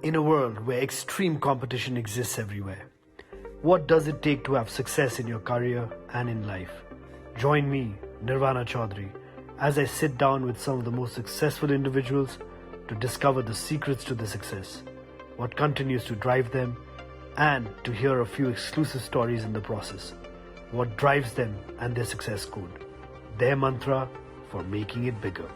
In a world where extreme competition exists everywhere, what does it take to have success in your career and in life? Join me, Nirvana Chaudhary, as I sit down with some of the most successful individuals to discover the secrets to their success, what continues to drive them, and to hear a few exclusive stories in the process. What drives them and their success code, their mantra for making it bigger.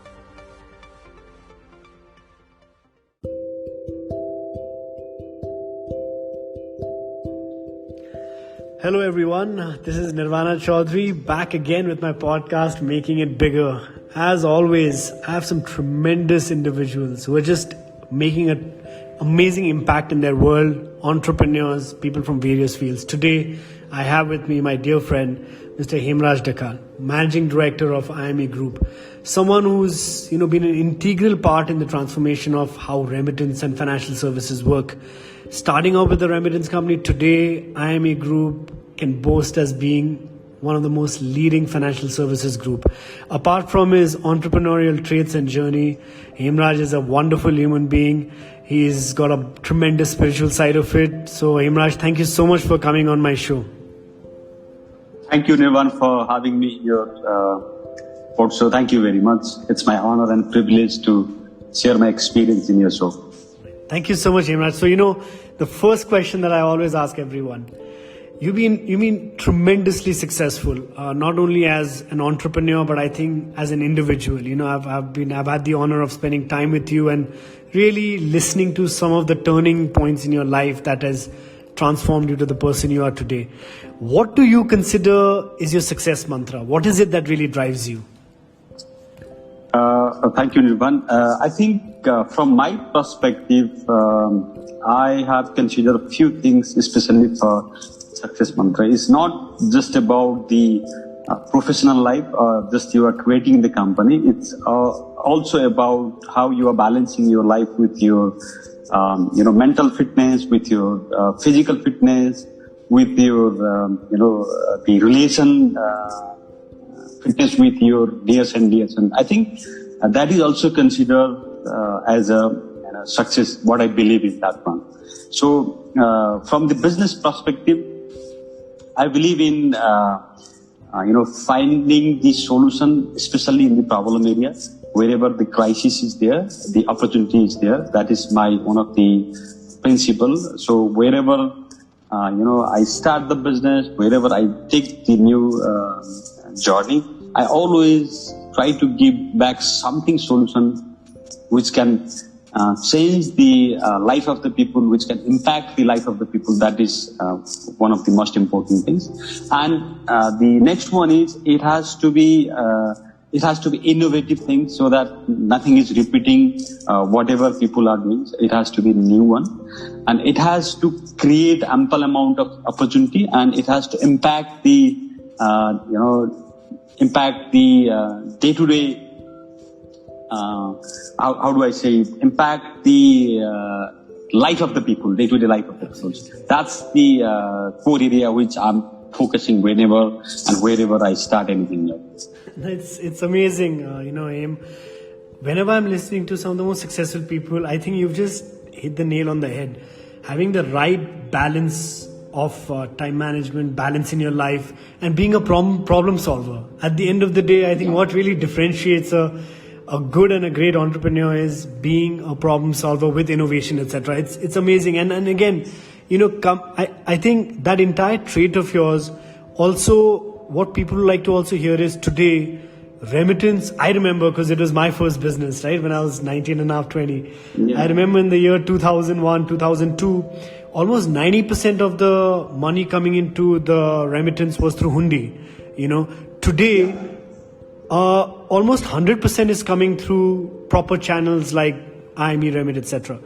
Hello everyone, this is Nirvana Chaudhary back again with my podcast Making It Bigger. As always, I have some tremendous individuals who are just making an amazing impact in their world, entrepreneurs, people from various fields. Today, I have with me my dear friend, Mr. Hemraj Dhakal, Managing Director of IME Group. Someone who's been an integral part in the transformation of how remittance and financial services work. Starting out with the remittance company, today IME Group can boast as being one of the most leading financial services group. Apart from his entrepreneurial traits and journey, Hemraj is a wonderful human being. He's got a tremendous spiritual side of it. So Hemraj, thank you so much for coming on my show. Thank you, Nirvan, for having me here. Also, thank you very much. It's my honor and privilege to share my experience in your show. Thank you so much, Hemraj. So, the first question that I always ask everyone, you've been tremendously successful, not only as an entrepreneur, but I think as an individual. I've had the honor of spending time with you and really listening to some of the turning points in your life that has transformed you to the person you are today. What do you consider is your success mantra? What is it that really drives you? Thank you, Nirvan. I think from my perspective, I have considered a few things, especially for success mantra. It's not just about the professional life, just you are creating the company. It's also about how you are balancing your life with your, mental fitness, with your physical fitness, with your, the relation fitness with your dears and dears. And I think that is also considered as a success, what I believe is that one. So from the business perspective, I believe in, finding the solution, especially in the problem areas, wherever the crisis is there, the opportunity is there. That is one of the principles. So wherever, I start the business, wherever I take the new journey, I always try to give back something solution which can change the life of the people, which can impact the life of the people. That is one of the most important things. And the next one is it has to be innovative things, so that nothing is repeating whatever people are doing. It has to be a new one, and it has to create ample amount of opportunity, and it has to impact the day-to-day, how do I say it? Impact the life of the people, day-to-day life of the people. That's the core area which I'm focusing whenever and wherever I start anything new. It's amazing, Aim. Whenever I'm listening to some of the most successful people, I think you've just hit the nail on the head. Having the right balance of time management, balance in your life, and being a problem solver. At the end of the day, I think what really differentiates a good and a great entrepreneur is being a problem solver with innovation, etc. It's amazing. And again, I think that entire trait of yours, also what people like to also hear is today, remittance, I remember because it was my first business, right? When I was 19 and a half, 20. Yeah. I remember in the year 2001, 2002, almost 90% of the money coming into the remittance was through hundi. Today, almost 100% is coming through proper channels like IME, Remit, etc.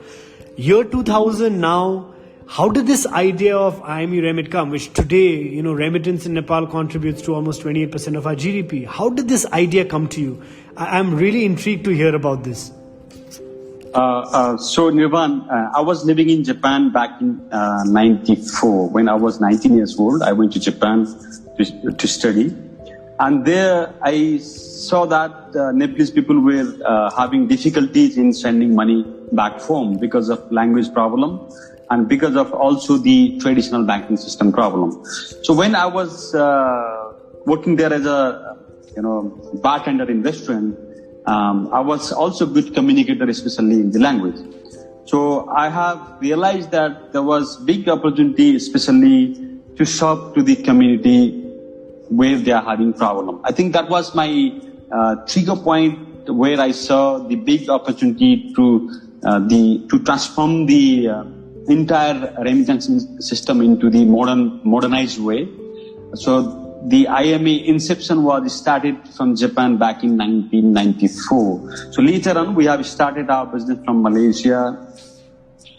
Year 2000 now, how did this idea of IME Remit come, which today, remittance in Nepal contributes to almost 28% of our GDP? How did this idea come to you? I'm really intrigued to hear about this. So Nirvan, I was living in Japan back in 94. When I was 19 years old, I went to Japan to study. And there I saw that Nepalese people were having difficulties in sending money back home because of language problem and because of also the traditional banking system problem. So when I was working there as a bartender in restaurant, I was also a good communicator, especially in the language. So I have realized that there was big opportunity, especially to serve to the community where they are having problem. I think that was my trigger point where I saw the big opportunity to transform the entire remittance system into the modernized way. So the IMA inception was started from Japan back in 1994. So later on, we have started our business from Malaysia.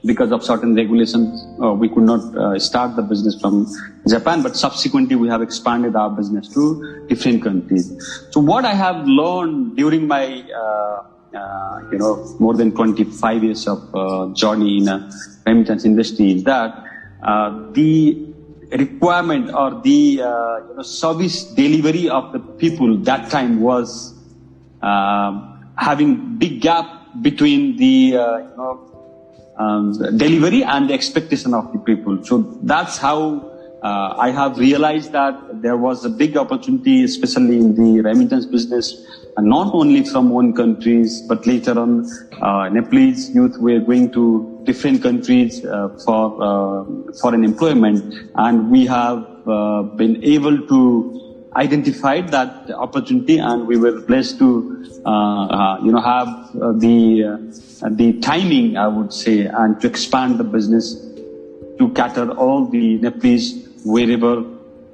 Because of certain regulations, we could not start the business from Japan, but subsequently we have expanded our business to different countries. So what I have learned during my, more than 25 years of journey in a remittance industry is that the requirement or the service delivery of the people that time was having big gap between the delivery and the expectation of the people. So that's how I have realized that there was a big opportunity, especially in the remittance business, and not only from one countries, but later on, Nepalese youth were going to different countries for an employment, and we have been able to identify that opportunity, and we were blessed to have the timing, I would say, and to expand the business to cater all the Nepalese wherever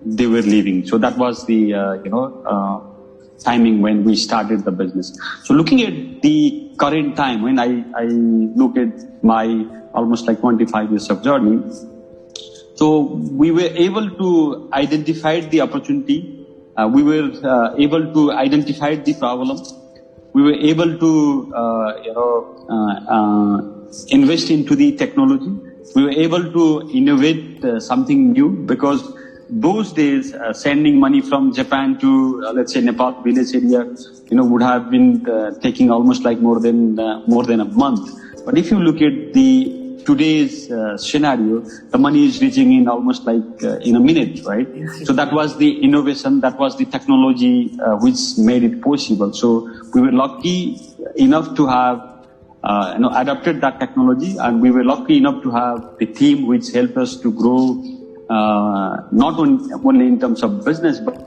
they were living. So that was the timing when we started the business. So looking at the current time, when I look at my almost like 25 years of journey, so we were able to identify the opportunity. We were able to identify the problem. We were able to, invest into the technology. We were able to innovate something new, because those days sending money from Japan to, let's say, Nepal village area, would have been taking almost like more than a month. But if you look at the today's scenario, the money is reaching in almost like in a minute, right? So that was the innovation, that was the technology which made it possible. So we were lucky enough to have adopted that technology, and we were lucky enough to have the team which helped us to grow, not only in terms of business, but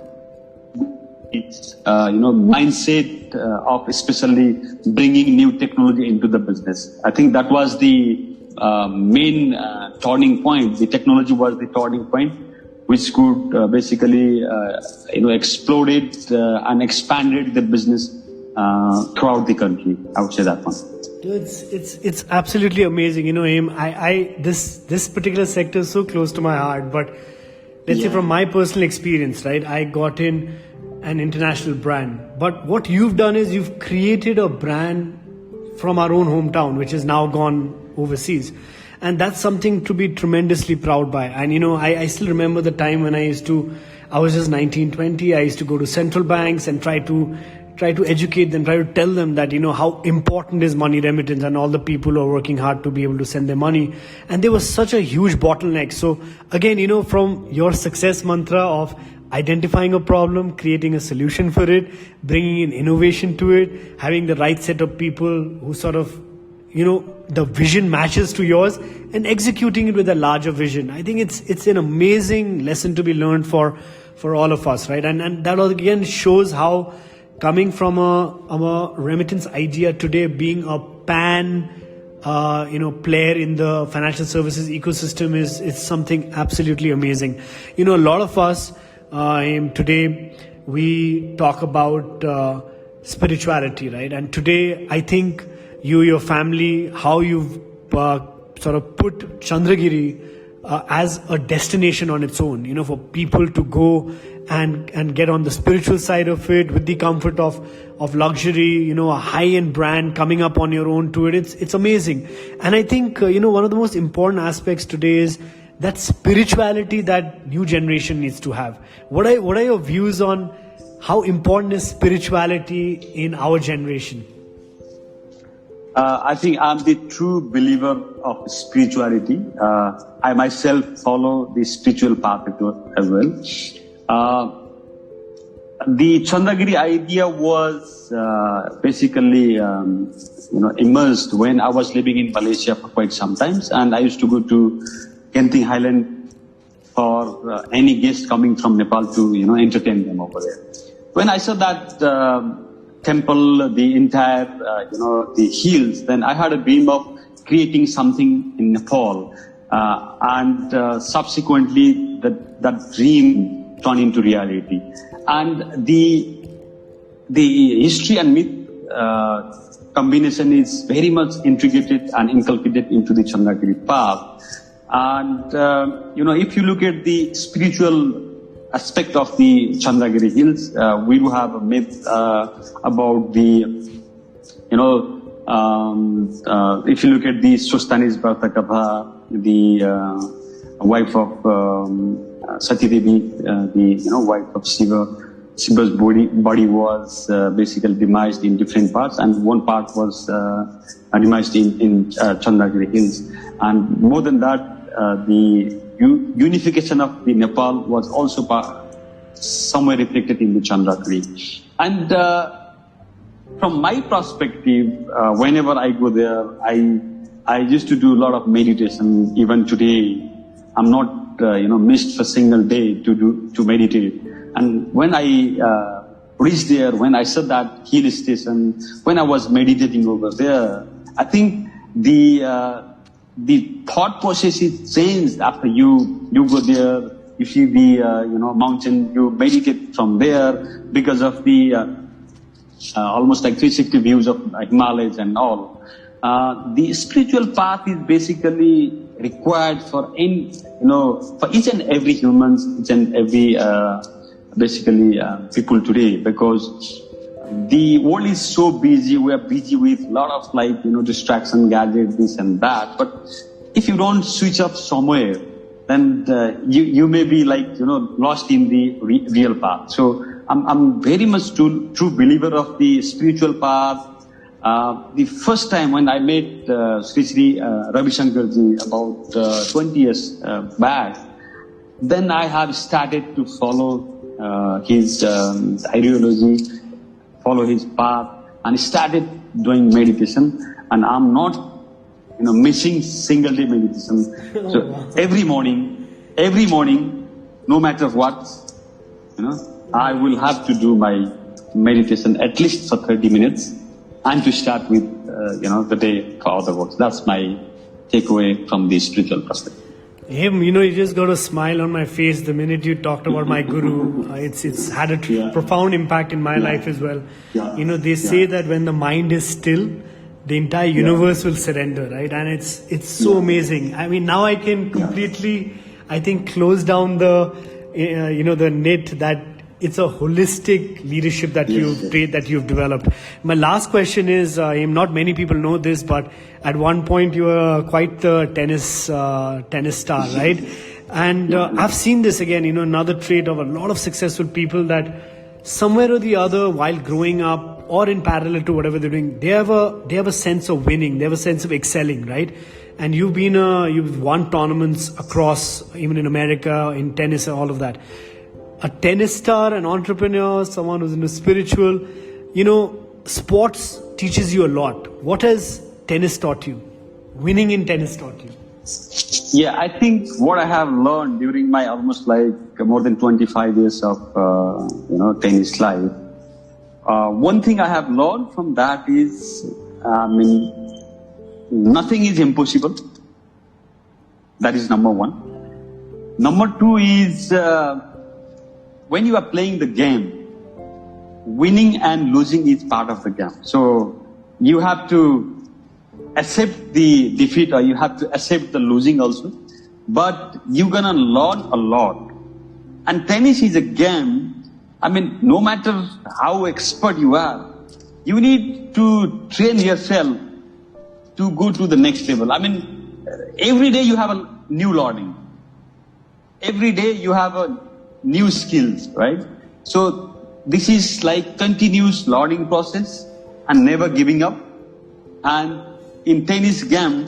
mindset of especially bringing new technology into the business. I think that was the main turning point. The technology was the turning point, which could basically exploded and expanded the business throughout the country. I would say that one. It's absolutely amazing. Aim, this particular sector is so close to my heart, but let's say from my personal experience, right, I got in an international brand, but what you've done is you've created a brand from our own hometown, which is now gone overseas, and that's something to be tremendously proud by. And I still remember the time when I was just 19, 20. I used to go to central banks and try to educate them, try to tell them that how important is money remittance, and all the people who are working hard to be able to send their money, and there was such a huge bottleneck. So again, from your success mantra of identifying a problem, creating a solution for it, bringing in innovation to it, having the right set of people who sort of the vision matches to yours, and executing it with a larger vision. I think it's an amazing lesson to be learned for all of us, right? And that again shows how coming from a remittance idea today, being a pan player in the financial services ecosystem is something absolutely amazing. A lot of us today we talk about spirituality, right? And today I think your family, how you've sort of put Chandragiri as a destination on its own, for people to go and get on the spiritual side of it with the comfort of luxury, a high-end brand coming up on your own to it. It's amazing. And I think, one of the most important aspects today is that spirituality that new generation needs to have. What are your views on how important is spirituality in our generation? I think I'm the true believer of spirituality. I myself follow the spiritual path as well. The Chandagiri idea was basically, immersed when I was living in Malaysia for quite some time, and I used to go to Genting Highland for any guest coming from Nepal to entertain them over there. When I saw that temple, the entire the hills, then I had a dream of creating something in Nepal, and subsequently that dream turned into reality. And the history and myth combination is very much integrated and inculcated into the Chandagiri path. And if you look at the spiritual aspect of the Chandagiri hills, we do have a myth about the if you look at the Swastani's Bhartakabha, the wife of Sati Devi, the wife of Shiva. Shiva's body was basically demised in different parts, and one part was demised in Chandagiri hills. And more than that, the unification of the Nepal was also somewhere reflected in the Chandagiri. And from my perspective, whenever I go there, I used to do a lot of meditation. Even today, I'm not missed for a single day to meditate. And when I reached there, when I saw that hill station, when I was meditating over there, I think the thought process is changed after you go there. You see the mountain, you meditate from there because of the almost like 360 views of Himalayas and all. The spiritual path is basically required for for each and every humans, each and every people today, because the world is so busy. We are busy with a lot of distraction, gadgets, this and that. But if you don't switch up somewhere, then you may be lost in the real path. So I'm very much true believer of the spiritual path. The first time when I met Sri Sri Ravi Shankar ji about 20 years back, then I have started to follow his ideology, follow his path, and started doing meditation. And I'm not missing single day meditation. So every morning, no matter what, I will have to do my meditation at least for 30 minutes, and to start with the day for other works. That's my takeaway from the spiritual perspective. You just got a smile on my face the minute you talked about my guru. It's had a profound impact in my life as well. They say that when the mind is still, the entire universe will surrender, right? And it's so amazing. I mean, now I can completely, I think, close down the the net that it's a holistic leadership that you've developed. My last question is, not many people know this, but at one point you were quite the tennis star, right? And I've seen this again, another trait of a lot of successful people, that somewhere or the other, while growing up or in parallel to whatever they're doing, they have a sense of winning, they have a sense of excelling, right? And you've won tournaments across, even in America, in tennis and all of that. A tennis star, an entrepreneur, someone who's into spiritual, sports teaches you a lot. What has tennis taught you? Winning in tennis taught you? Yeah, I think what I have learned during my almost more than 25 years of tennis life, one thing I have learned from that is, nothing is impossible. That is number one. Number two is, when you are playing the game, winning and losing is part of the game. So you have to accept the defeat, or you have to accept the losing also. But you're gonna learn a lot. And tennis is a game. No matter how expert you are, you need to train yourself to go to the next level. Every day you have a new learning. Every day you have a new skills, right? So this is like continuous learning process and never giving up. And in tennis game,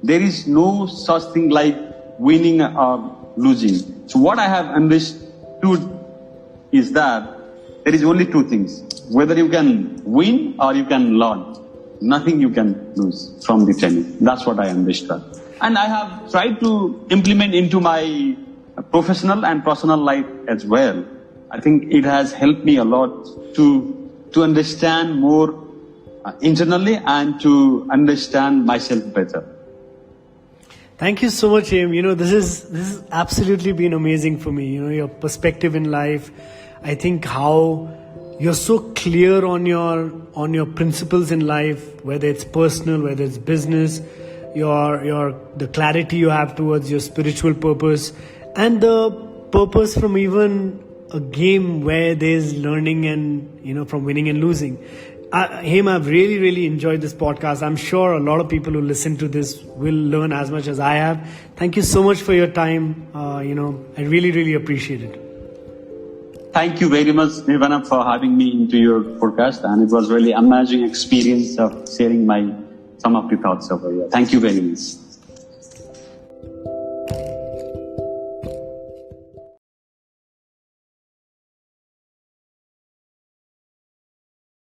there is no such thing like winning or losing. So what I have understood is that there is only two things: whether you can win or you can learn. Nothing you can lose from the tennis. That's what I understand. And I have tried to implement into my professional and personal life as well. I think it has helped me a lot to understand more internally and to understand myself better. Thank you so much, Aim. This is absolutely been amazing for me. Your perspective in life. I think how you're so clear on your principles in life, whether it's personal, whether it's business, the clarity you have towards your spiritual purpose, and the purpose from even a game where there's learning and from winning and losing. I've really, really enjoyed this podcast. I'm sure a lot of people who listen to this will learn as much as I have. Thank you so much for your time. I really, really appreciate it. Thank you very much, Nirvana, for having me into your podcast. And it was really amazing experience of sharing some of the thoughts over here. Thank you very much.